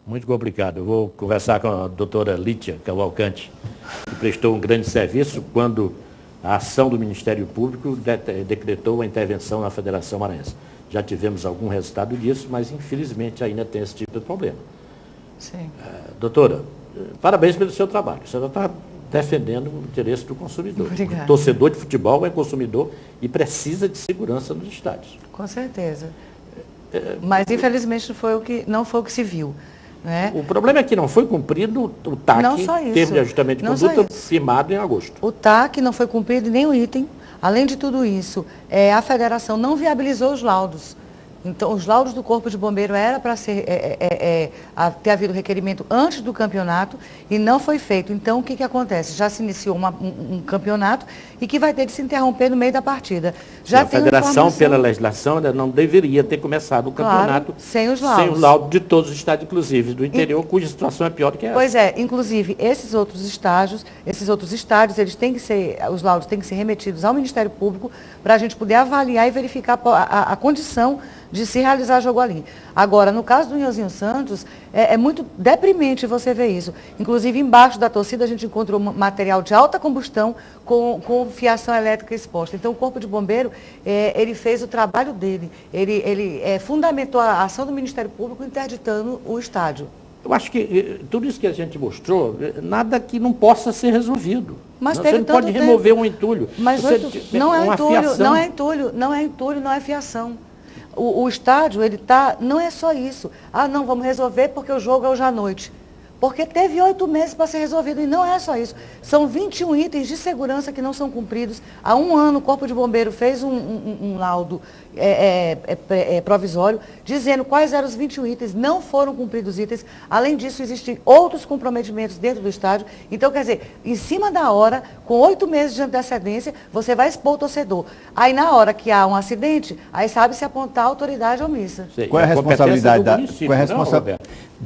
Muito complicado. Eu vou conversar com a doutora Lítia Cavalcante, que prestou um grande serviço quando a ação do Ministério Público decretou a intervenção na Federação Maranhense. Já tivemos algum resultado disso, mas infelizmente ainda tem esse tipo de problema. Sim. Doutora, parabéns pelo seu trabalho. Você está defendendo o interesse do consumidor. Obrigada. O torcedor de futebol é consumidor e precisa de segurança nos estádios. Com certeza. Mas infelizmente não foi o que se viu. Né? O problema é que não foi cumprido o TAC, termo de ajustamento de conduta, firmado em agosto. O TAC não foi cumprido nem o item. Além de tudo isso, a federação não viabilizou os laudos. Então, os laudos do Corpo de Bombeiro era para ter havido requerimento antes do campeonato e não foi feito. Então, o que acontece? Já se iniciou um campeonato e que vai ter de se interromper no meio da partida. A federação, pela legislação, não deveria ter começado o campeonato sem os laudos. Sem os laudos de todos os estádios, inclusive do interior, cuja situação é pior do que essa. Pois é, inclusive, esses outros estádios, eles têm que ser, os laudos têm que ser remetidos ao Ministério Público para a gente poder avaliar e verificar a condição de se realizar jogo ali. Agora, no caso do Nilzinho Santos, é muito deprimente você ver isso. Inclusive, embaixo da torcida, a gente encontrou material de alta combustão com fiação elétrica exposta. Então, o Corpo de Bombeiro, ele fez o trabalho dele. Ele fundamentou a ação do Ministério Público interditando o estádio. Eu acho que tudo isso que a gente mostrou, nada que não possa ser resolvido. Mas você não pode remover um entulho. Mas não é entulho, não é fiação. O estádio, não é só isso. Não, vamos resolver porque o jogo é hoje à noite. Porque teve 8 meses para ser resolvido e não é só isso. São 21 itens de segurança que não são cumpridos. Há 1 ano o Corpo de Bombeiro fez um laudo provisório dizendo quais eram os 21 itens, não foram cumpridos os itens. Além disso, existem outros comprometimentos dentro do estádio. Então, quer dizer, em cima da hora, com 8 meses de antecedência, você vai expor o torcedor. Aí, na hora que há um acidente, aí sabe se apontar a autoridade omissa. Qual é a responsabilidade da município?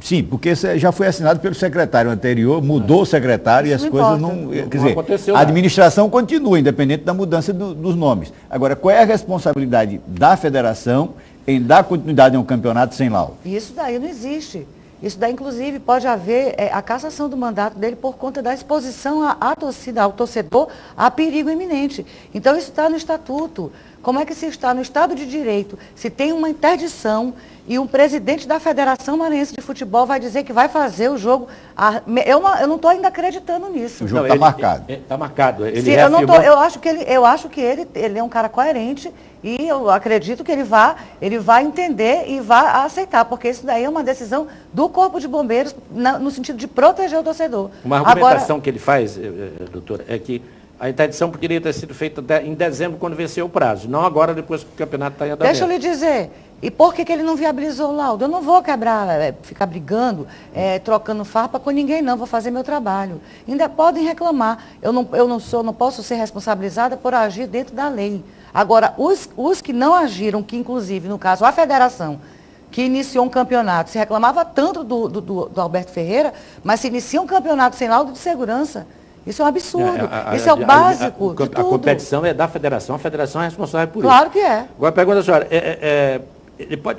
Sim, porque já foi assinado pelo secretário anterior, mudou o secretário e as coisas não... Quer dizer, a administração continua, independente da mudança dos nomes. Agora, qual é a responsabilidade da federação em dar continuidade a um campeonato sem laudo? Isso daí não existe. Isso daí, inclusive, pode haver a cassação do mandato dele por conta da exposição à torcida, ao torcedor, a perigo iminente. Então, isso está no estatuto. Como é que se está no Estado de Direito, se tem uma interdição e um presidente da Federação Maranhense de Futebol vai dizer que vai fazer o jogo... Eu não estou ainda acreditando nisso. O jogo está marcado. Está marcado. Eu acho que ele é um cara coerente e eu acredito que ele vai entender e vai aceitar, porque isso daí é uma decisão do Corpo de Bombeiros no sentido de proteger o torcedor. Uma argumentação que ele faz, doutora, é que a interdição poderia ter sido feita em dezembro, quando venceu o prazo, não agora, depois que o campeonato está em andamento. Deixa eu lhe dizer, e por que ele não viabilizou o laudo? Eu não vou ficar brigando, trocando farpa com ninguém, não, vou fazer meu trabalho. Ainda podem reclamar, eu não posso ser responsabilizada por agir dentro da lei. Agora, os que não agiram, que inclusive, no caso, a federação, que iniciou um campeonato, se reclamava tanto do Alberto Ferreira, mas se inicia um campeonato sem laudo de segurança, isso é um absurdo. Isso é o básico de tudo. A competição é da federação, a federação é responsável por isso. Claro que é. Agora, pergunta a senhora,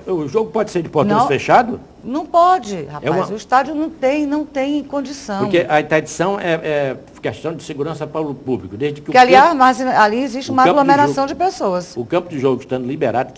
o jogo pode ser de portões fechados? Não pode, rapaz. O estádio não tem condição. Porque a interdição é questão de segurança para o público. Desde que aliás, ali existe uma aglomeração de pessoas. O campo de jogo estando liberado,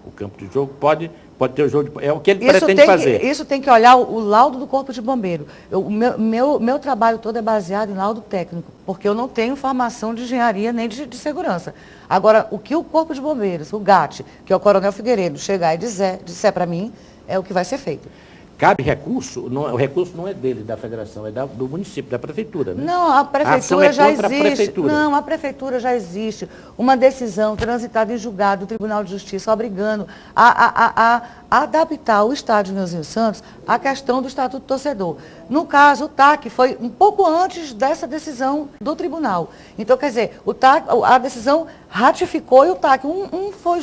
o campo de jogo pode ter o jogo, é o que ele pretende fazer. Isso tem que olhar o laudo do Corpo de Bombeiro. O meu trabalho todo é baseado em laudo técnico, porque eu não tenho formação de engenharia nem de segurança. Agora, o que o Corpo de Bombeiros, o GAT, que é o Coronel Figueiredo, chegar e disser para mim, é o que vai ser feito. Cabe recurso? O recurso não é dele, da federação, é do município, da prefeitura, né? Não, a prefeitura já existe. Não, a prefeitura já existe. Uma decisão transitada em julgado do Tribunal de Justiça, obrigando a adaptar o estádio Nilzinho Santos à questão do Estatuto do Torcedor. No caso, o TAC foi um pouco antes dessa decisão do tribunal. Então, quer dizer, a decisão ratificou e o TAC foi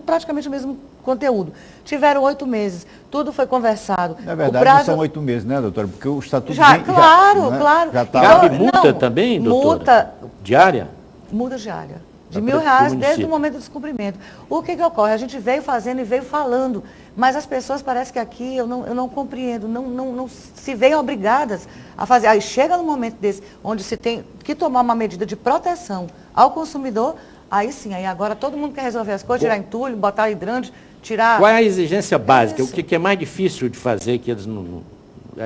praticamente o mesmo conteúdo. Tiveram 8 meses, tudo foi conversado. Na verdade, não são 8 meses, né, doutora? Porque o estatuto... Claro. Cabe multa também, doutora? Multa diária? Multa diária. De R$1.000 desde o momento do descumprimento. O que ocorre? A gente veio fazendo e veio falando Mas as pessoas parece que aqui, eu não compreendo, não se veem obrigadas a fazer. Aí chega no momento desse, onde se tem que tomar uma medida de proteção ao consumidor, aí sim, aí agora todo mundo quer resolver as coisas, tirar entulho, botar hidrante, tirar... Qual é a exigência básica? O que é mais difícil de fazer, que eles não...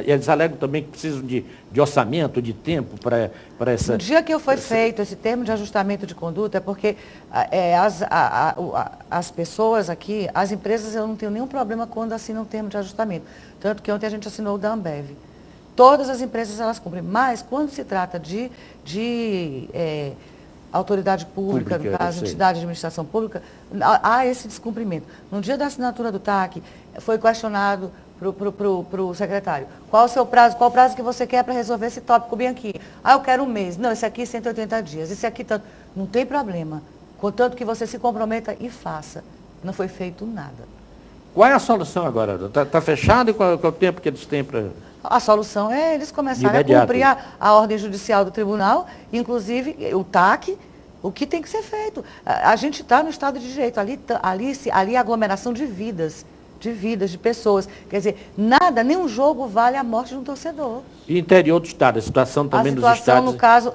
Eles alegam também que precisam de orçamento, de tempo para essa... No dia que foi feito esse termo de ajustamento de conduta, é porque as pessoas aqui, as empresas, eu não tenho nenhum problema quando assinam um termo de ajustamento. Tanto que ontem a gente assinou o da Ambev. Todas as empresas, elas cumprem. Mas, quando se trata de autoridade pública, no caso, entidade de administração pública, há esse descumprimento. No dia da assinatura do TAC, foi questionado para o secretário, qual o seu prazo, qual o prazo que você quer para resolver esse tópico bem aqui? Ah, eu quero um mês. Não, esse aqui 180 dias, esse aqui tanto. Não tem problema, contanto que você se comprometa e faça. Não foi feito nada. Qual é a solução agora? Está fechado e qual é o tempo que eles têm para... A solução é eles começarem a cumprir a ordem judicial do tribunal, inclusive o TAC, o que tem que ser feito. A gente está no Estado de Direito, ali é aglomeração de vidas, de pessoas. Quer dizer, nada, nenhum jogo vale a morte de um torcedor. E interior do Estado, a situação também dos estados? A situação, no caso,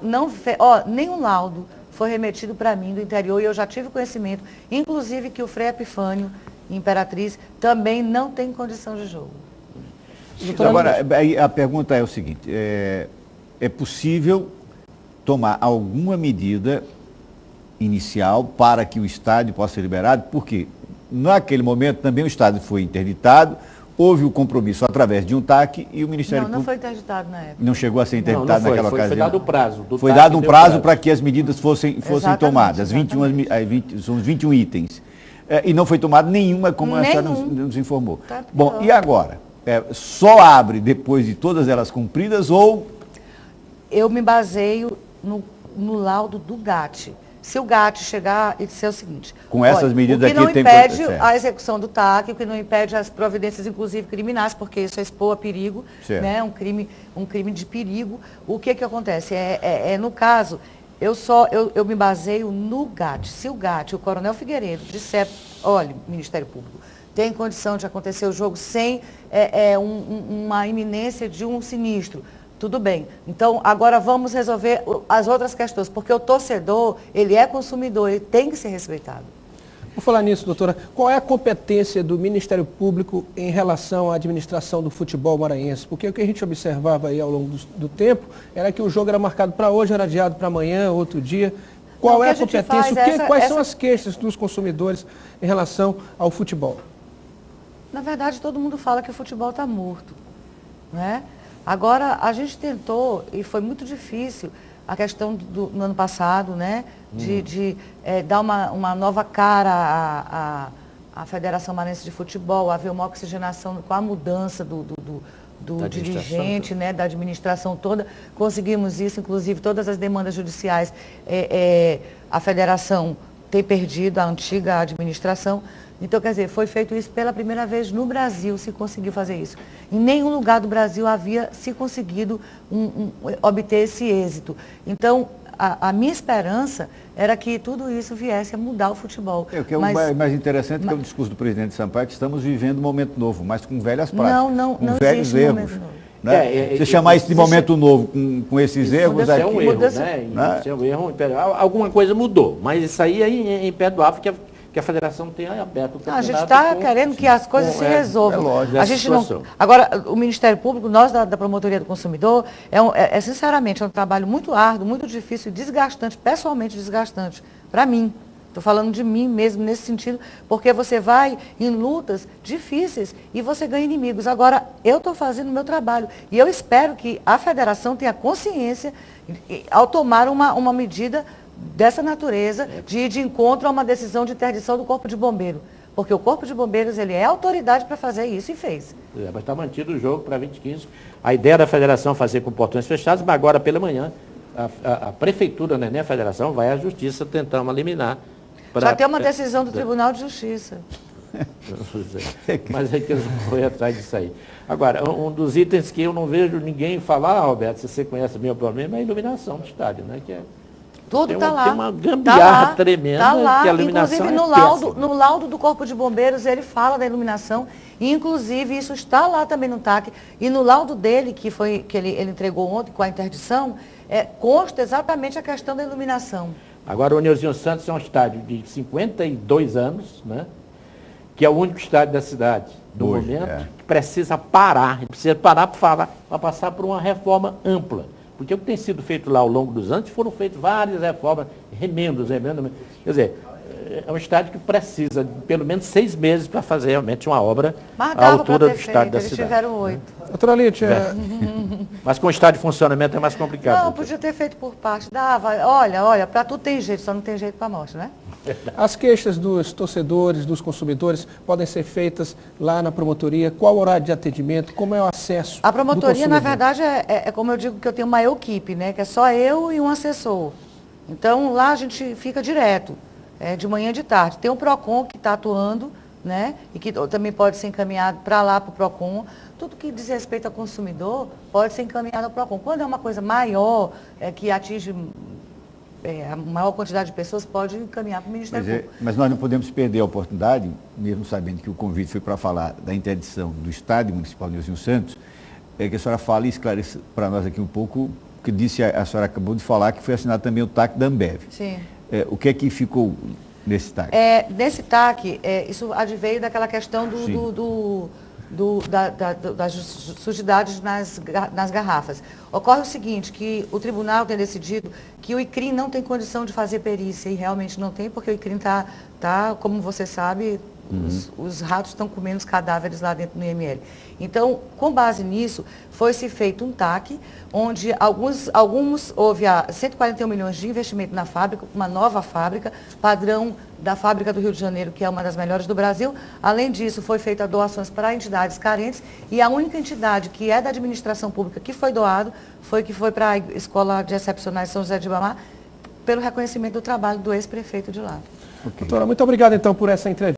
nenhum laudo foi remetido para mim do interior e eu já tive conhecimento, inclusive que o Frei Epifânio, Imperatriz, também não tem condição de jogo. Agora, a pergunta é o seguinte, é possível tomar alguma medida inicial para que o estádio possa ser liberado? Porque naquele momento também o estádio foi interditado, houve o compromisso através de um TAC e o Ministério Público... Não foi interditado na época. Não chegou a ser interditado naquela ocasião? Foi dado o prazo. Foi dado um prazo para que as medidas fossem tomadas, são os 21 itens. E não foi tomada nenhuma, como a senhora nos informou. Tá. Bom, e agora? Só abre depois de todas elas cumpridas ou... Eu me baseio no laudo do GAT. Se o GAT chegar e disser o seguinte... Com essas medidas aqui... O que não impede a execução do TAC, o que não impede as providências, inclusive criminais, porque isso é expor a perigo, né? Um crime de perigo. O que acontece? No caso, eu me baseio no GAT. Se o GAT, o Coronel Figueiredo, disser, olha, Ministério Público, tem condição de acontecer o jogo sem uma iminência de um sinistro, tudo bem. Então, agora vamos resolver as outras questões, porque o torcedor, ele é consumidor, ele tem que ser respeitado. Vou falar nisso, doutora. Qual é a competência do Ministério Público em relação à administração do futebol maranhense? Porque o que a gente observava aí ao longo do tempo era que o jogo era marcado para hoje, era adiado para amanhã, outro dia. Qual é a competência? Quais são as queixas dos consumidores em relação ao futebol? Na verdade, todo mundo fala que o futebol está morto, né? Agora, a gente tentou, e foi muito difícil, a questão no ano passado, né, de dar uma nova cara à Federação Maranhense de Futebol, haver uma oxigenação com a mudança do dirigente, né, da administração toda. Conseguimos isso, inclusive todas as demandas judiciais, a federação tem perdido a antiga administração. Então, quer dizer, foi feito isso pela primeira vez no Brasil, se conseguiu fazer isso. Em nenhum lugar do Brasil havia se conseguido obter esse êxito. Então, a minha esperança era que tudo isso viesse a mudar o futebol. O que é mais interessante que é o discurso do presidente Sampaio, que estamos vivendo um momento novo, mas com velhas práticas, com velhos erros. Né? Você chamar isso de momento novo com esses erros aqui... Isso é um erro, né? Isso é um erro. Alguma coisa mudou, mas isso aí é imperdoável que a federação tenha aberto o campeonato. A gente está querendo que as coisas se resolvam. Lógico, a gente não. Agora, o Ministério Público, nós da Promotoria do Consumidor, sinceramente, é um trabalho muito árduo, muito difícil e desgastante, pessoalmente desgastante, para mim. Estou falando de mim mesmo nesse sentido, porque você vai em lutas difíceis e você ganha inimigos. Agora, eu estou fazendo o meu trabalho e eu espero que a federação tenha consciência ao tomar uma medida dessa natureza, de ir de encontro a uma decisão de interdição do Corpo de Bombeiro. Porque o Corpo de Bombeiros, ele é autoridade para fazer isso e fez. Mas está mantido o jogo para 2015. A ideia da federação fazer com portões fechados, mas agora pela manhã, a prefeitura, não é nem a federação, vai à justiça tentar uma liminar. Já tem uma decisão do Tribunal de Justiça. Mas é que eu não fui atrás disso aí. Agora, um dos itens que eu não vejo ninguém falar, Roberto, se você conhece o meu problema, é a iluminação do estádio, né? Que Tudo está lá. Tem uma gambiarra tremenda. Está lá. Que a iluminação inclusive, no laudo do Corpo de Bombeiros, ele fala da iluminação. Inclusive, isso está lá também no TAC. E no laudo dele, que ele entregou ontem com a interdição, consta exatamente a questão da iluminação. Agora, o Nilzinho Santos é um estádio de 52 anos, né? Que é o único estádio da cidade, do momento, que precisa parar. Precisa parar para passar por uma reforma ampla. Porque o que tem sido feito lá ao longo dos anos, foram feitas várias reformas, remendos. Quer dizer, é um estádio que precisa de pelo menos 6 meses para fazer realmente uma obra à altura do estádio da cidade. Eles tiveram 8. Doutora Lídia... Mas com o estádio de funcionamento é mais complicado. Não, podia ter feito por parte. Olha, para tudo tem jeito, só não tem jeito para a morte, né? As queixas dos torcedores, dos consumidores, podem ser feitas lá na promotoria? Qual o horário de atendimento? Como é o acesso? A promotoria, na verdade, é como eu digo, que eu tenho uma equipe, né? Que é só eu e um assessor. Então, lá a gente fica direto, de manhã e de tarde. Tem o PROCON que está atuando, né? E que também pode ser encaminhado para lá, para o PROCON. Tudo que diz respeito ao consumidor pode ser encaminhado ao PROCON. Quando é uma coisa maior, que atinge a maior quantidade de pessoas, pode encaminhar para o Ministério Público. Mas nós não podemos perder a oportunidade, mesmo sabendo que o convite foi para falar da interdição do Estádio Municipal Nilzinho Santos, que a senhora fale e esclareça para nós aqui um pouco, que disse, a senhora acabou de falar, que foi assinado também o TAC da Ambev. Sim. O que é que ficou nesse TAC? Nesse TAC, isso adveio daquela questão das sujidades nas garrafas. Ocorre o seguinte, que o tribunal tem decidido que o ICRIM não tem condição de fazer perícia, e realmente não tem, porque o ICRIM está, como você sabe, os ratos estão comendo os cadáveres lá dentro do IML. Então, com base nisso, foi-se feito um TAC, onde houve 141 milhões de investimento na fábrica, uma nova fábrica, padrão da fábrica do Rio de Janeiro, que é uma das melhores do Brasil. Além disso, foi feita doações para entidades carentes, e a única entidade que é da administração pública que foi doado foi para a Escola de Excepcionais São José de Ribamar, pelo reconhecimento do trabalho do ex-prefeito de lá. Okay. Doutora, muito obrigado então por essa entrevista.